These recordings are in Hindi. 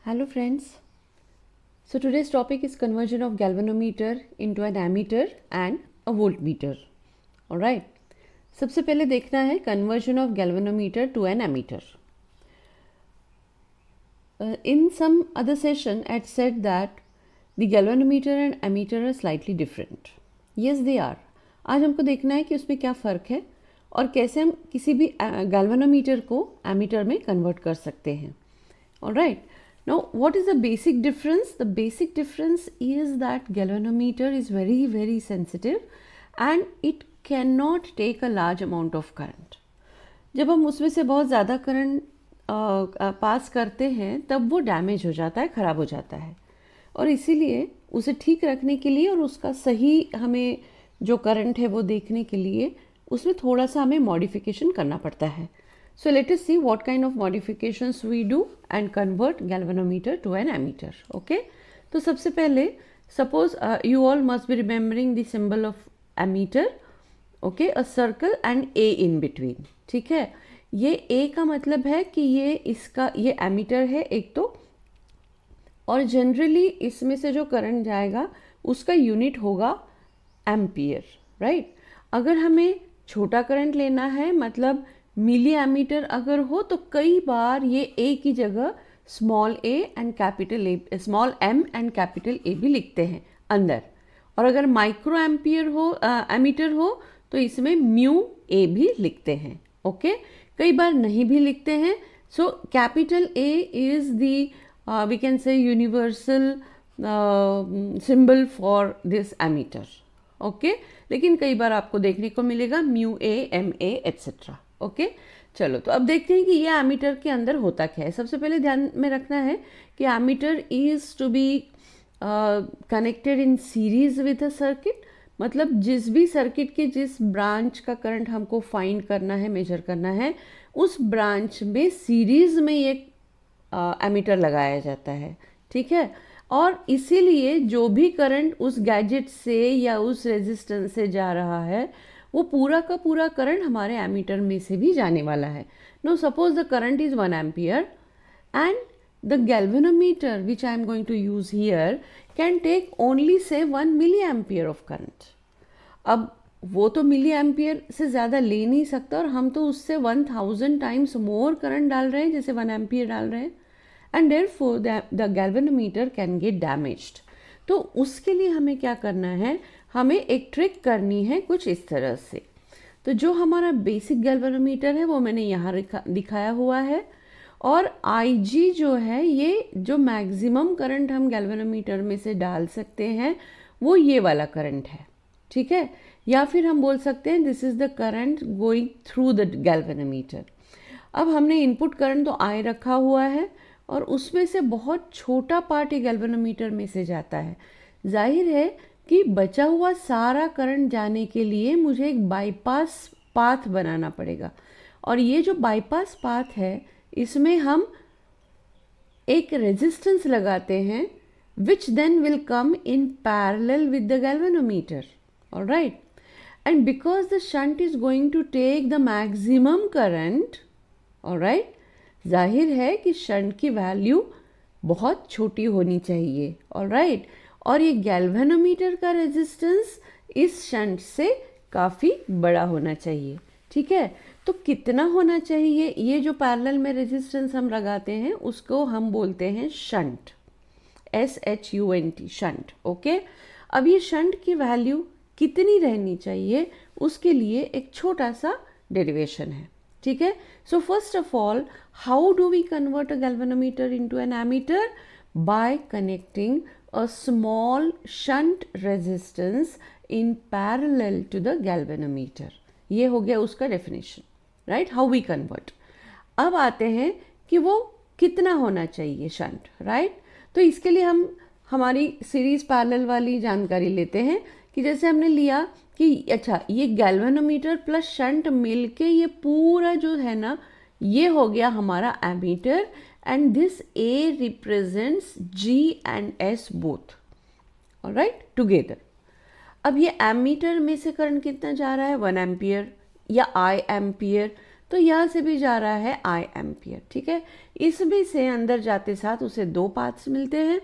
Hello friends. So today's topic is conversion of galvanometer into an ammeter and a voltmeter. All right. सबसे पहले देखना है conversion of galvanometer to an ammeter. In some other session, I had said that the galvanometer and ammeter are slightly different. Yes, they are. आज हमको देखना है कि उसमें क्या फ़र्क है और कैसे हम किसी भी galvanometer को ammeter में convert कर सकते हैं. All right. Now, what is the basic difference? The basic difference is that galvanometer is very, very sensitive and it cannot take a large amount of current. जब हम उसमें से बहुत ज़्यादा करंट पास करते हैं तब वो डैमेज हो जाता है, ख़राब हो जाता है, और इसीलिए उसे ठीक रखने के लिए और उसका सही हमें जो करंट है वो देखने के लिए उसमें थोड़ा सा हमें मॉडिफिकेशन करना पड़ता है. So let us see what kind of modifications we do and convert galvanometer to an ammeter. Okay. तो सबसे पहले suppose you all must be remembering the symbol of ammeter. Okay, a circle and A in between. ठीक है. ये A का मतलब है कि ये ammeter है एक तो, और जनरली इसमें से जो करंट जाएगा उसका यूनिट होगा एम्पियर. राइट. अगर हमें छोटा करंट लेना है, मतलब मिली एमीटर अगर हो, तो कई बार ये ए की जगह small A and capital A, small M and capital A भी लिखते हैं अंदर. और अगर माइक्रो एम्पियर हो, एमीटर हो, तो इसमें म्यू ए भी लिखते हैं. ओके. कई बार नहीं भी लिखते हैं. So capital A is the we can say universal symbol for this ammeter. Okay. लेकिन कई बार आपको देखने को मिलेगा mu A, M A etcetera. Okay. चलो, तो अब देखते हैं कि ये एमीटर के अंदर होता क्या है. सबसे पहले ध्यान में रखना है कि ammeter is to be connected in series with a circuit. मतलब जिस भी सर्किट के जिस ब्रांच का करंट हमको फाइंड करना है, मेजर करना है, उस ब्रांच में सीरीज में ये एमीटर लगाया जाता है. ठीक है. और इसीलिए जो भी करंट उस गैजेट से या उस रेजिस्टेंस से जा रहा है वो पूरा का पूरा करंट हमारे एमीटर में से भी जाने वाला है. No suppose the current is 1 ampere and the galvanometer which I am going to use here can take only say 1 milli ampere of current. अब वो तो मिली एम्पियर से ज़्यादा ले नहीं सकता, और हम तो उससे 1000 टाइम्स मोर करंट डाल रहे हैं जैसे 1 एम्पियर डाल रहे हैं, and therefore the galvanometer can get damaged. तो उसके लिए हमें क्या करना है, हमें एक ट्रिक करनी है कुछ इस तरह से. तो जो हमारा बेसिक गैल्वेनोमीटर है वो मैंने यहाँ दिखाया हुआ है, और IG जो है, ये जो मैक्सिमम करंट हम गैल्वेनोमीटर में से डाल सकते हैं वो ये वाला करंट है. ठीक है. या फिर हम बोल सकते हैं this is the current going through the galvanometer. अब हमने इनपुट करंट तो I रखा हुआ है और उसमें से बहुत छोटा पार्ट ये गैल्वेनोमीटर में से जाता है. जाहिर है कि बचा हुआ सारा करंट जाने के लिए मुझे एक बाईपास पाथ बनाना पड़ेगा, और ये जो बाईपास पाथ है इसमें हम एक रेजिस्टेंस लगाते हैं which then will come in parallel with the galvanometer. Alright. And because the shunt is going to take the maximum current, alright, जाहिर है कि शंट की वैल्यू बहुत छोटी होनी चाहिए. ऑलराइट. और ये गैल्वेनोमीटर का रेजिस्टेंस इस शंट से काफ़ी बड़ा होना चाहिए. ठीक है. तो कितना होना चाहिए, ये जो पैरेलल में रेजिस्टेंस हम लगाते हैं उसको हम बोलते हैं शंट, SHUNT, शंट. ओके. अब ये शंट की वैल्यू कितनी रहनी चाहिए उसके लिए एक छोटा सा डेरिवेशन है. ठीक है. So first of all, how do we convert a galvanometer into an ammeter? By connecting a small shunt resistance in parallel to the galvanometer. ये हो गया उसका definition. Right? How we convert. अब आते हैं कि वो कितना होना चाहिए शंट. राइट. तो इसके लिए हम हमारी सीरीज पैरेलल वाली जानकारी लेते हैं कि जैसे हमने लिया कि अच्छा ये गैल्वेनोमीटर प्लस शंट मिलके ये पूरा जो है ना, ये हो गया हमारा ammeter, and this A represents G and S both, all right, together. अब ये एमीटर में से करंट कितना जा रहा है, 1 एम्पियर या I एम्पियर. तो यहाँ से भी जा रहा है I एम्पियर, ठीक है। इसमें से अंदर जाते साथ उसे दो पाथ्स मिलते हैं।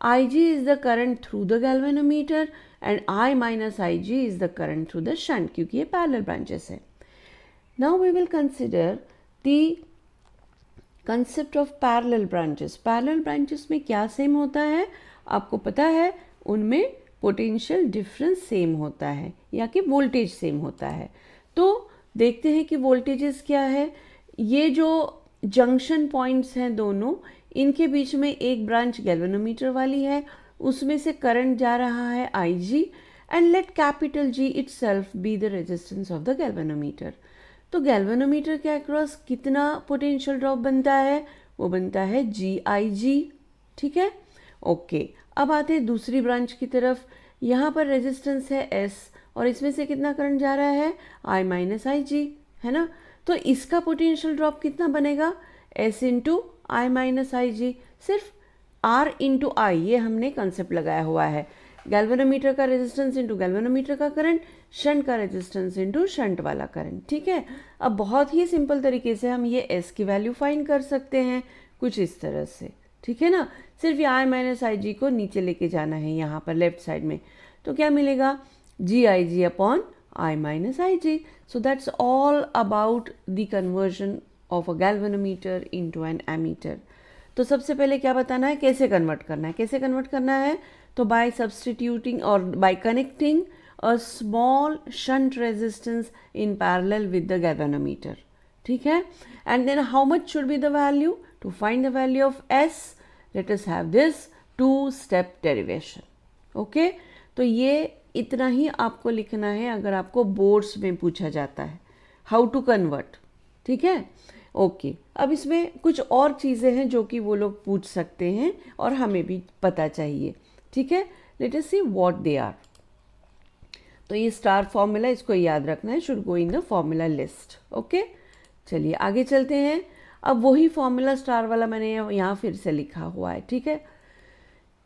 IG is the current through the galvanometer and I minus IG is the current through the shunt, क्योंकि ये पैरेलल ब्रांचेस है। Now we will consider the concept of parallel branches. Parallel branches में क्या सेम होता है, आपको पता है, उनमें पोटेंशियल डिफरेंस सेम होता है या कि वोल्टेज सेम होता है। तो देखते हैं कि वोल्टेजेस क्या है। ये जो जंक्शन पॉइंट्स हैं दोनों, इनके बीच में एक ब्रांच गैल्वेनोमीटर वाली है, उसमें से करंट जा रहा है IG and let capital G itself be the resistance of the galvanometer. तो गैल्वेनोमीटर के अक्रॉस कितना पोटेंशियल ड्रॉप बनता है, वो बनता है GIG, ठीक है। ओके, अब आते हैं दूसरी ब्रांच की तरफ। यहाँ पर रेजिस्टेंस है S और इसमें से कितना करंट जा रहा है, I माइनस IG, है ना। तो इसका पोटेंशियल ड्रॉप कितना बनेगा, S into I minus IG, सिर्फ R इंटू I, ये हमने कंसेप्ट लगाया हुआ है। गैल्वेनोमीटर का रेजिस्टेंस इंटू गैल्वेनोमीटर का करंट, शंट का रेजिस्टेंस इंटू शंट वाला करंट, ठीक है। अब बहुत ही सिंपल तरीके से हम ये S की वैल्यू फाइंड कर सकते हैं, कुछ इस तरह से, ठीक है ना। सिर्फ ये I माइनस IG को नीचे लेके जाना है यहाँ पर लेफ्ट साइड में, तो क्या मिलेगा, GIG upon I minus IG। So that's all about the conversion of a galvanometer into an ammeter. तो सबसे पहले क्या बताना है, कैसे कन्वर्ट करना है। कैसे कन्वर्ट करना है, तो बाय सब्सटीट्यूटिंग और by connecting a small shunt resistance in parallel with the galvanometer, ठीक है। And then how much should be the value, to find the value of S let us have this two step derivation. Okay, तो ये इतना ही आपको लिखना है अगर आपको बोर्ड्स में पूछा जाता है हाउ टू कन्वर्ट, ठीक है। ओके, अब इसमें कुछ और चीज़ें हैं जो कि वो लोग पूछ सकते हैं और हमें भी पता चाहिए, ठीक है। Let us see what they are. तो ये स्टार फॉर्मूला, इसको याद रखना है, should go in the formula list. Okay, चलिए आगे चलते हैं। अब वही फॉर्मूला स्टार वाला मैंने यहाँ फिर से लिखा हुआ है, ठीक है।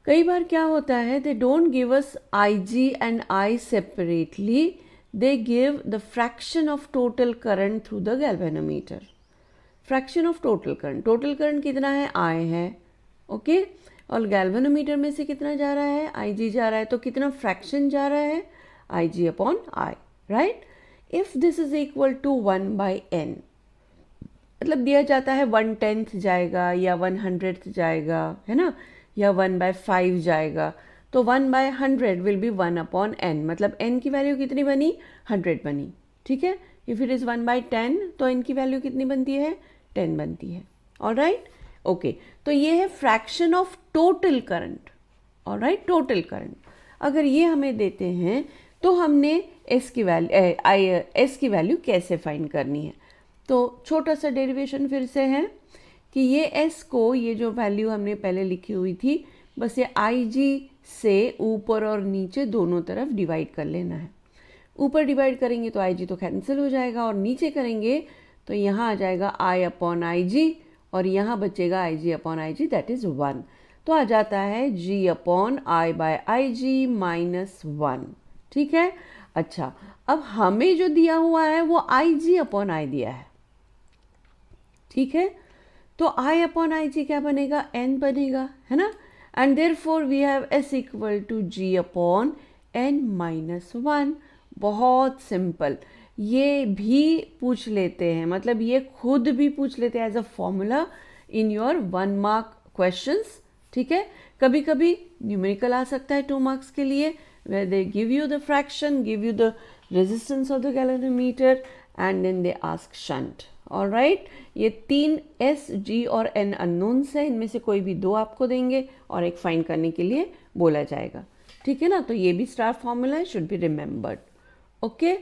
कई बार क्या होता है, they don't give us IG and I separately, they give the fraction of total current through the galvanometer. Fraction of total current कितना है, I है, ओके। और गैल्वेनोमीटर में से कितना जा रहा है, IG जा रहा है, तो कितना फ्रैक्शन जा रहा है, IG upon I, right. If this is equal to 1/n, मतलब दिया जाता है 1/10 जाएगा या 1/100 जाएगा, है ना, या 1/5 जाएगा, तो 1/100 विल बी 1/n, मतलब n की वैल्यू कितनी बनी, 100 बनी, ठीक है। इफ इट इज़ 1/10 तो n की वैल्यू कितनी बनती है, 10 बनती है, ऑलराइट। ओके, तो ये है fraction of total current, alright, total current. अगर ये हमें देते हैं तो हमने S की वैल्यू कैसे फाइंड करनी है। तो छोटा सा डेरिवेशन फिर से है कि ये S को, ये जो वैल्यू हमने पहले लिखी हुई थी, बस ये IG से ऊपर और नीचे दोनों तरफ डिवाइड कर लेना है। ऊपर डिवाइड करेंगे तो IG तो कैंसिल हो जाएगा, और नीचे करेंगे तो यहाँ आ जाएगा I अपॉन IG, और यहाँ बचेगा IG upon IG, that is 1। तो आ जाता है G अपॉन I/IG माइनस 1, ठीक है। अच्छा, अब हमें जो दिया हुआ है वो IG अपॉन I दिया है, ठीक है। तो I अपॉन IG क्या बनेगा, N बनेगा, है ना। And therefore we have S equal to G upon N minus 1। बहुत सिंपल, ये भी पूछ लेते हैं, मतलब ये खुद भी पूछ लेते हैं as a formula in your 1 mark questions, ठीक है। कभी कभी न्यूमेरिकल आ सकता है 2 मार्क्स के लिए, where they give you the fraction, give you the resistance of the galvanometer, and then they ask shunt, all right। ये 3 S, G और N unknowns है, इनमें से कोई भी 2 आपको देंगे और एक फाइंड करने के लिए बोला जाएगा, ठीक है ना। तो ये भी स्टार फॉर्मूला है, शुड बी रिमेंबर्ड, ओके।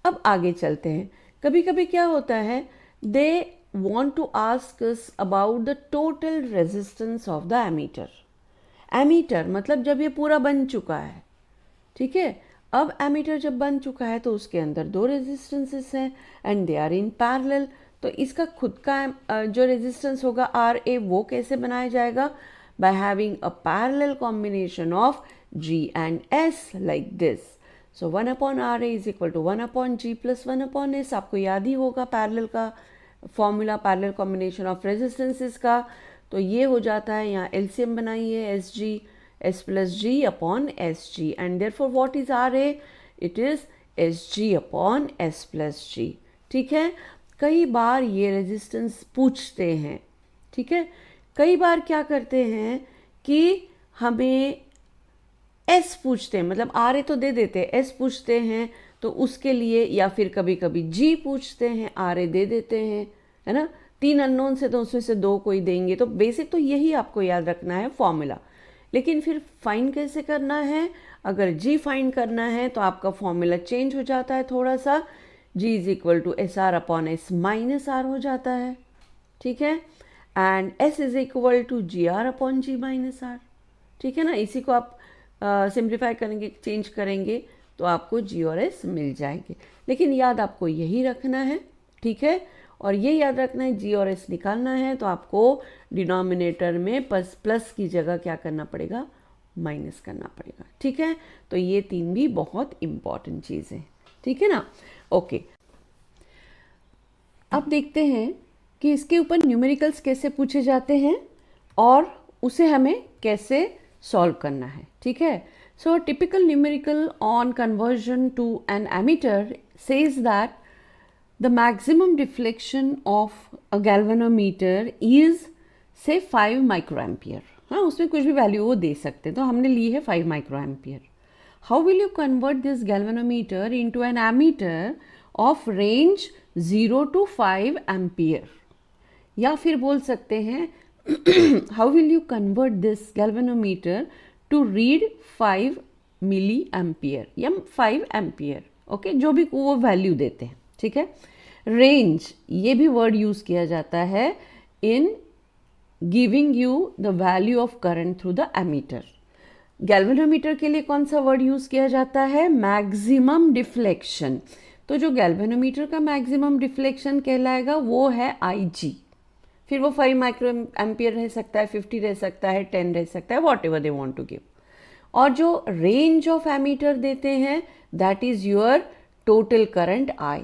अब आगे चलते हैं। कभी कभी क्या होता है, दे want to ask us about the total resistance of the ammeter। Ammeter मतलब जब ये पूरा बन चुका है, ठीक है। अब एमीटर जब बन चुका है तो उसके अंदर 2 रेजिस्टेंसेस हैं and they are in parallel. तो इसका खुद का जो रेजिस्टेंस होगा RA, वो कैसे बनाया जाएगा, by having a parallel combination of G and S like this. So 1/RA is equal to 1/G plus 1/S, आपको याद ही होगा पैरेलल का formula parallel combination of resistances का, तो ये हो जाता है, यहाँ एलसीएम बनाइए, S G S plus G upon S G, and therefore what is R A, it is S G upon S plus G. ठीक है, कई बार ये रेजिस्टेंस पूछते हैं। ठीक है, कई बार क्या करते हैं कि हमें एस पूछते हैं, मतलब आर ए तो दे देते हैं, एस पूछते हैं तो उसके लिए, या फिर कभी कभी जी पूछते हैं, आर ए दे देते हैं, है ना। 3 अननोन से तो उसमें से 2 कोई देंगे, तो बेसिक तो यही आपको याद रखना है फॉर्मूला। लेकिन फिर फाइंड कैसे करना है, अगर जी फाइंड करना है तो आपका फॉर्मूला चेंज हो जाता है थोड़ा सा, G is equal to S R upon S minus R हो जाता है। ठीक है, and S is equal to G R upon G minus R. ठीक है ना, इसी को आप सिंप्लीफाई करेंगे, चेंज करेंगे तो आपको जी और एस मिल जाएंगे। लेकिन याद आपको यही रखना है। ठीक है, और ये याद रखना है, जी और एस निकालना है तो आपको डिनोमिनेटर में प्लस की जगह क्या करना पड़ेगा, माइनस करना पड़ेगा। ठीक है, तो ये 3 भी बहुत इंपॉर्टेंट चीज़ है। ठीक है ना, ओके। अब देखते हैं कि इसके ऊपर न्यूमेरिकल्स कैसे पूछे जाते हैं और उसे हमें कैसे सॉल्व करना है। ठीक है, so typical numerical on conversion to an ammeter says that the maximum deflection of a galvanometer is say 5 microampere. हाँ, उसमें कुछ भी वैल्यू वो दे सकते हैं, तो हमने ली है 5 microampere. How will you convert this galvanometer into an ammeter of range 0 to 5 ampere, या फिर बोल सकते हैं how will you convert this galvanometer to read 5 milli ampere या 5 एम्पियर। ओके, जो भी वो वैल्यू देते हैं। ठीक है, रेंज ये भी वर्ड यूज किया जाता है in giving you the value of current through the ammeter. Galvanometer के लिए कौन सा वर्ड यूज किया जाता है, मैक्सिमम डिफ्लेक्शन। तो जो गैल्वेनोमीटर का मैक्सिमम डिफ्लेक्शन कहलाएगा वो है आई जी। फिर वो 5 माइक्रो एम्पियर रह सकता है, 50 रह सकता है, 10 रह सकता है, whatever they want to give. और जो रेंज ऑफ एमीटर देते हैं that is your total current I.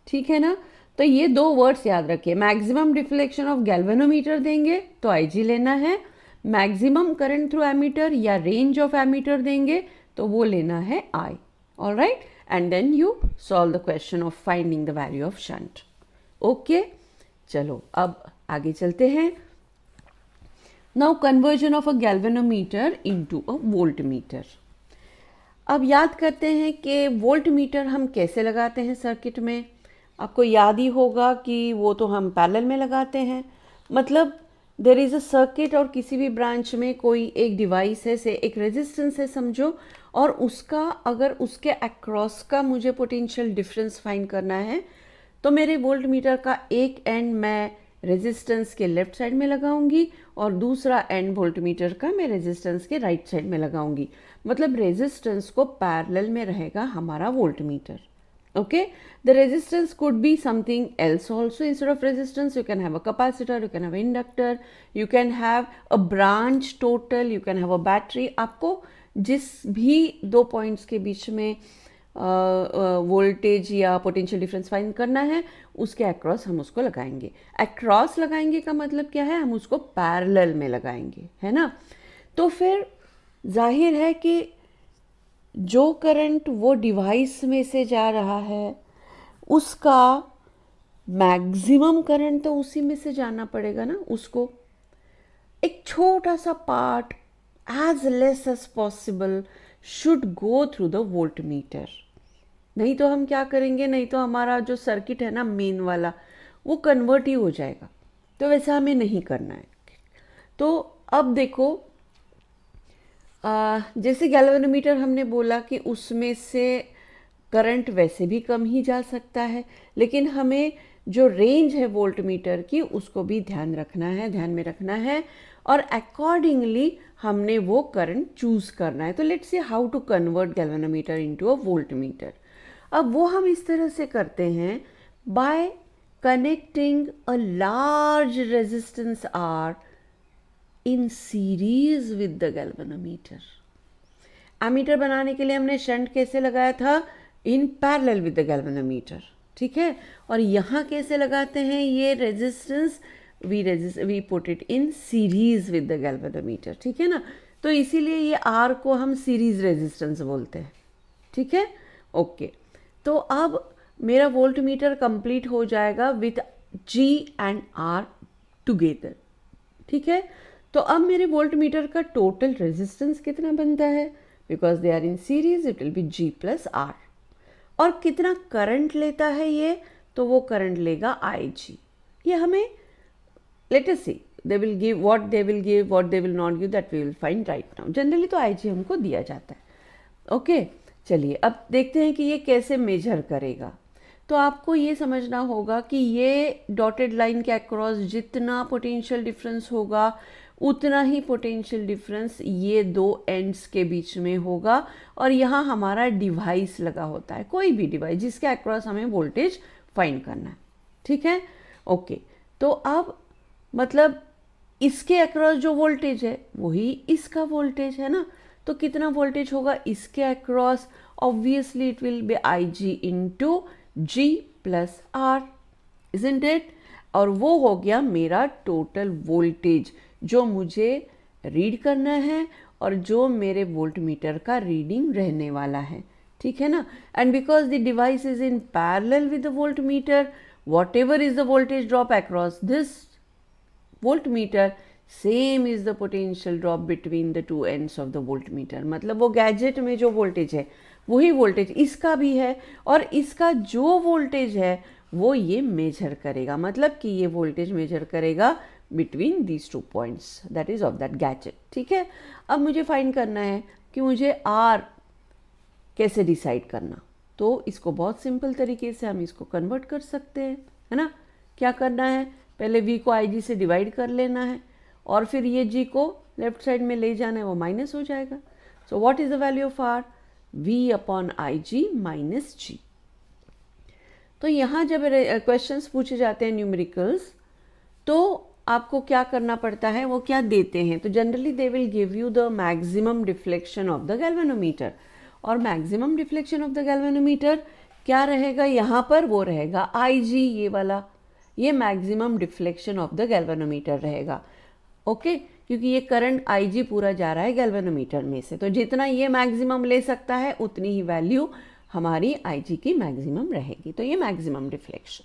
ठीक है ना, तो ये 2 वर्ड्स याद रखिए, मैक्सिमम डिफ्लेक्शन ऑफ गैल्वेनोमीटर देंगे तो आई जी लेना है, मैक्सिमम करंट थ्रू एमीटर या रेंज ऑफ एमीटर देंगे तो वो लेना है I. Alright, and then you solve the question of finding the value of shunt. Okay, चलो अब आगे चलते हैं। Now conversion of a galvanometer into a voltmeter. अब याद करते हैं कि वोल्टमीटर हम कैसे लगाते हैं सर्किट में। आपको याद ही होगा कि वो तो हम पैरेलल में लगाते हैं, मतलब देयर इज़ अ सर्किट और किसी भी ब्रांच में कोई एक डिवाइस है, से एक रेजिस्टेंस है समझो, और उसका अगर उसके अक्रॉस का मुझे पोटेंशियल डिफरेंस फाइंड करना है तो मेरे वोल्टमीटर का एक एंड मैं रेजिस्टेंस के लेफ्ट साइड में लगाऊंगी और दूसरा एंड वोल्टमीटर का मैं रेजिस्टेंस के राइट साइड में लगाऊंगी। मतलब रेजिस्टेंस को पैरेलल में रहेगा हमारा voltmeter. Okay, the resistance could be something else also instead of resistance. You can have a capacitor, you can have an inductor, you can have a branch total, you can have a battery. आपको जिस भी 2 पॉइंट्स के बीच में वोल्टेज या पोटेंशियल डिफरेंस फाइंड करना है उसके अक्रॉस हम उसको लगाएंगे। अक्रॉस लगाएंगे का मतलब क्या है, हम उसको पैरेलल में लगाएंगे, है ना। तो फिर जाहिर है कि जो करंट वो डिवाइस में से जा रहा है उसका मैक्सिमम करंट तो उसी में से जाना पड़ेगा ना उसको। एक छोटा सा part as less as possible should go through the voltmeter. नहीं तो हम क्या करेंगे, नहीं तो हमारा जो सर्किट है ना मेन वाला वो कन्वर्ट ही हो जाएगा, तो वैसा हमें नहीं करना है। तो अब देखो जैसे गैल्वेनोमीटर हमने बोला कि उसमें से करंट वैसे भी कम ही जा सकता है, लेकिन हमें जो रेंज है वोल्टमीटर की उसको भी ध्यान में रखना है और अकॉर्डिंगली हमने वो करंट चूज करना है। तो let's see how to convert galvanometer into a voltmeter. अब वो हम इस तरह से करते हैं by connecting a large resistance R in series with the galvanometer. Ammeter बनाने के लिए हमने शंट कैसे लगाया था, in parallel with the galvanometer, ठीक है। और यहाँ कैसे लगाते हैं ये resistance, we put it in series with the galvanometer, ठीक है ना। तो इसीलिए ये आर को हम सीरीज रेजिस्टेंस बोलते हैं, ठीक है। ओके, तो अब मेरा वोल्ट मीटर कंप्लीट हो जाएगा with G and R together, ठीक है। तो अब मेरे वोल्ट मीटर का टोटल रेजिस्टेंस कितना बनता है, because they are in series, it will be G plus R. और कितना करंट लेता है ये, तो वो करंट लेगा आई जी। ये हमें let us see, they will give, what they will not give, that we will find right now. Generally तो IG हमको दिया जाता है। ओके, चलिए अब देखते हैं कि ये कैसे मेजर करेगा। तो आपको ये समझना होगा कि ये डॉटेड लाइन के अक्रॉस जितना पोटेंशियल डिफरेंस होगा उतना ही पोटेंशियल डिफरेंस ये दो एंड्स के बीच में होगा। और यहाँ हमारा डिवाइस लगा होता है, कोई भी डिवाइस जिसके अक्रॉस हमें वोल्टेज फाइंड करना है, ठीक है। ओके, तो अब मतलब इसके अक्रॉस जो वोल्टेज है वही इसका वोल्टेज है ना, तो कितना वोल्टेज होगा इसके across, obviously it will be I G into G plus R, isn't it. और वो हो गया मेरा टोटल वोल्टेज जो मुझे रीड करना है और जो मेरे वोल्ट मीटर का रीडिंग रहने वाला है, ठीक है ना। And because the device is in parallel with the volt meter, what ever is the voltage drop across this voltmeter, same is the potential drop between the two ends of the voltmeter। मतलब वो गैजेट में जो वोल्टेज है वही वोल्टेज इसका भी है, और इसका जो वोल्टेज है वो ये मेजर करेगा, मतलब कि ये वोल्टेज मेजर करेगा between these two points, that is of that gadget, ठीक है। अब मुझे फाइंड करना है कि मुझे आर कैसे डिसाइड करना, तो इसको बहुत सिंपल तरीके से हम इसको कन्वर्ट कर सकते हैं, है ना। क्या करना है, पहले v को आई जी से डिवाइड कर लेना है और फिर ये g को लेफ्ट साइड में ले जाना है, वो माइनस हो जाएगा। So what is the value of r, v upon I G minus G. तो यहाँ जब क्वेश्चंस पूछे जाते हैं न्यूमेरिकल्स, तो आपको क्या करना पड़ता है, वो क्या देते हैं, तो generally they will give you the maximum deflection of the galvanometer. और maximum deflection of the galvanometer क्या रहेगा यहाँ पर, वो रहेगा आई जी, ये वाला, ये maximum deflection of the galvanometer रहेगा, ओके। क्योंकि ये करंट आई जी पूरा जा रहा है गैल्वेनोमीटर में से, तो जितना ये मैक्सिमम ले सकता है उतनी ही वैल्यू हमारी आई जी की मैक्सिमम रहेगी, तो ये मैक्सिमम डिफ्लेक्शन।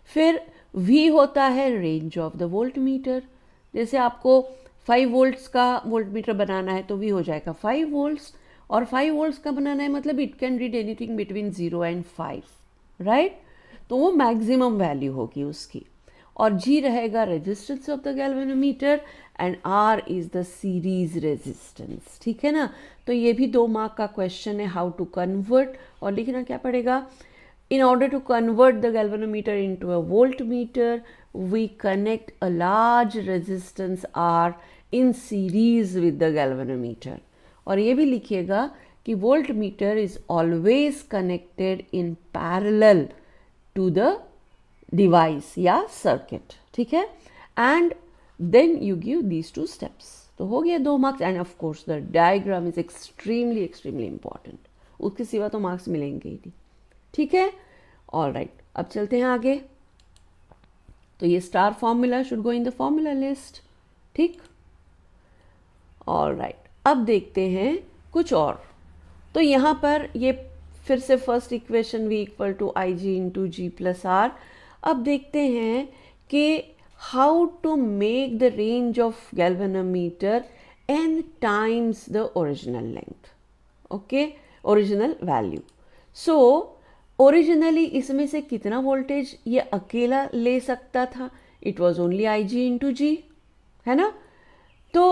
फिर V होता है range of the volt meter. जैसे आपको 5 वोल्ट्स का वोल्ट मीटर बनाना है तो V हो जाएगा 5 वोल्ट्स, और 5 वोल्ट्स का बनाना है मतलब it can read anything between 0 and 5, right. तो वो मैक्सिमम वैल्यू होगी उसकी। और G रहेगा resistance of the galvanometer and R is the series resistance, ठीक है ना। तो ये भी 2 मार्क का क्वेश्चन है, हाउ टू कन्वर्ट। और लिखना क्या पड़ेगा, in order to convert the galvanometer into a voltmeter, we connect a large resistance R in series with the galvanometer। और ये भी लिखिएगा कि voltmeter is always connected in parallel to the device या circuit, ठीक है। and then you give these 2 steps। तो हो गया 2 marks. And of course the diagram is extremely important, उसके सिवा तो मार्क्स मिलेंगे ही नहीं, ठीक है। ऑल राइट, अब चलते हैं आगे। तो ये star formula should go in the formula list, ठीक। ऑल राइट, अब देखते हैं कुछ और। तो यहाँ पर ये फिर से first equation v equal to I G into G plus R. अब देखते हैं कि how to make the range of galvanometer n times the original length, okay, original value. So originally इसमें से कितना वोल्टेज ये अकेला ले सकता था, it was only I G into G, है ना। तो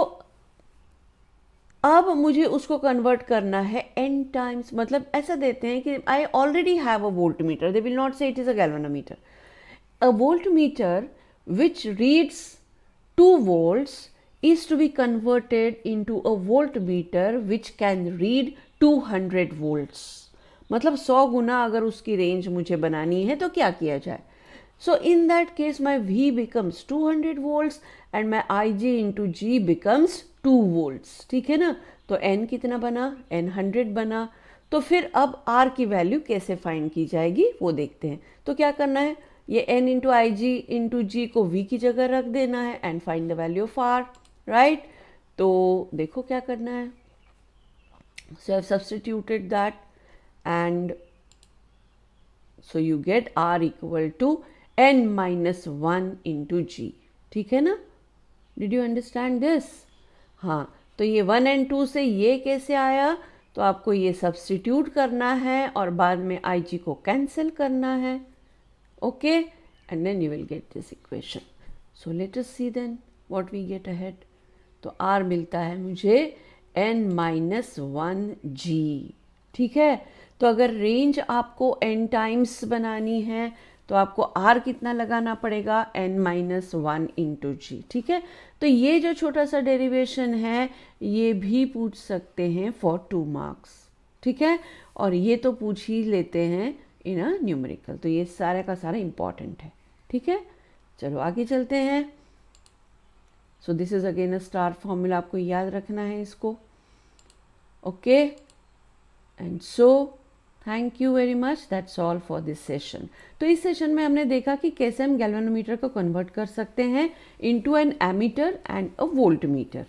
अब मुझे उसको कन्वर्ट करना है n टाइम्स, मतलब ऐसा देते हैं कि I already have a volt meter, they will not say it is a galvanometer, a volt meter which reads 2 volts is to be converted into a voltmeter which can read 200 volts। मतलब 100 गुना अगर उसकी रेंज मुझे बनानी है तो क्या किया जाए। So in that case my V becomes 200 volts and my IG into G becomes 2 volts, ठीक है ना। तो N कितना बना, N 100 बना। तो फिर अब R की वैल्यू कैसे फाइंड की जाएगी वो देखते हैं। तो क्या करना है, ये n इंटू आई जी इंटू जी को v की जगह रख देना है and find the value of R, right. तो देखो क्या करना है, so I've substituted that and so you get R equal to n minus 1 into g, ठीक है ना। Did you understand this? हाँ, तो ये 1 and 2 से ये कैसे आया, तो आपको ये सब्स्टिट्यूट करना है और बाद में आई जी को कैंसिल करना है, okay, and then you will get this equation. So let us see then what we get ahead. तो R मिलता है मुझे n माइनस 1g, ठीक है। तो अगर रेंज आपको n टाइम्स बनानी है तो आपको R कितना लगाना पड़ेगा, n माइनस 1 इंटू जी, ठीक है। तो ये जो छोटा सा डेरिवेशन है ये भी पूछ सकते हैं फॉर 2 मार्क्स, ठीक है, और ये तो पूछ ही लेते हैं इन अ न्यूमेरिकल, तो ये सारा का सारा इम्पॉर्टेंट है, ठीक है। चलो आगे चलते हैं। So this is again a star formula, आपको याद रखना है इसको, okay. And so thank you very much, that's all for this session. तो इस सेशन में हमने देखा कि कैसे हम गैल्वेनोमीटर को कन्वर्ट कर सकते हैं into an ammeter and a volt meter,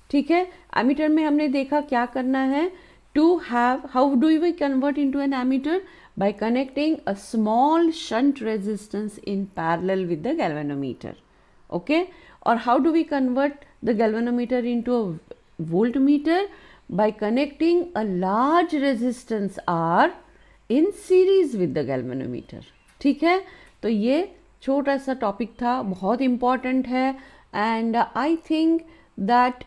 ठीक है। एमीटर में हमने देखा क्या करना है, to have, how do we convert into an ammeter, by connecting a small shunt resistance in parallel with the galvanometer, okay. Or how do we convert the galvanometer into a voltmeter, by connecting a large resistance R in series with the galvanometer, ठीक है। तो ये छोटा सा टॉपिक था, बहुत इम्पॉर्टेंट है, and I think that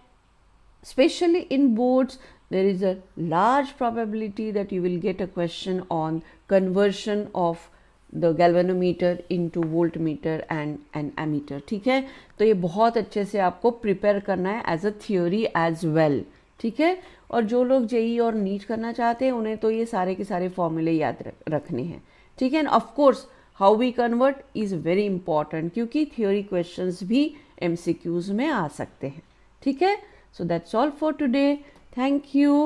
especially in boards there is a large probability that you will get a question on conversion of the galvanometer into voltmeter and an ammeter, ठीक है। तो ये बहुत अच्छे से आपको प्रिपेयर करना है as a theory as well, ठीक है। और जो लोग जेई और नीट करना चाहते हैं उन्हें तो ये सारे के सारे फॉर्मूले याद रखने हैं, ठीक है। And of course how we convert is very important, क्योंकि थियोरी क्वेश्चंस भी एमसीक्यूज में आ सकते हैं, ठीक है। So that's all for today. Thank you.